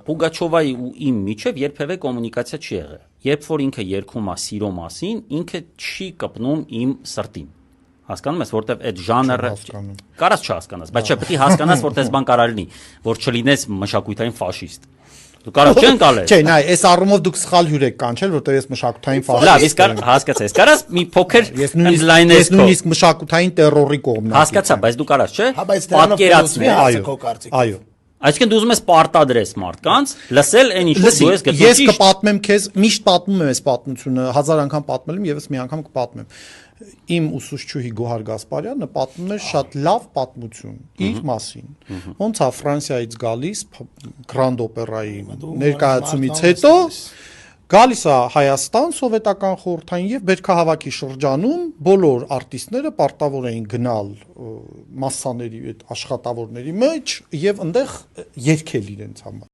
Պուգաչովայի ու իմ միջև երբևէ կոմունիկացիա չի եղել։ Երբ որ ինքը երգում է սիրո մասին, ինքը չի կպնում իմ սրտին։ Հասկանում ես, որտեվ այդ ժանրը կարաս չհասկանաս, բայց չէ, պետք է հասկանաս, որ տես բան կարող լինի, որ չլինես մշակութային ֆաշիստ։ Դու կարող չեն կալես։ Չէ, նայ, այս առումով դուք սխալ հյուր եք կանչել, որտեղ ես մշակութային ֆաշիստ։ Լավ, իսկ հասկացես, կարաս մի փոքր ես նույնիսկ մշակութային տերորի կողմն եմ։ Հասկացա, բայց դու կարաս, չէ՞։ Պատկերացնի, այո։ Այսինքն դու ուզում ես պարտադրես մարդկանց լսել այն ինչ որ դու ես գտնում։ Ես կպատմեմ քեզ, միշտ պատմում եմ այս պատմությունը, 1000 անգամ պատմել եմ, եւս մի անգամ կպատմեմ։ Իմ ուսուցչուհի Գոհար Գասպարյանը պատմում էր շատ լավ պատմություն իր մասին։ Ոնց է Ֆրանսիայից գալիս Grand Opera-ի ներկայացումից հետո գալիս է Հայաստան սովետական խորհրդային եւ բերքահավաքի շրջանում բոլոր արտիստները պարտավոր էին գնալ մասսաների այդ աշխատավորների մեջ եւ այնտեղ երգել իրենց համար։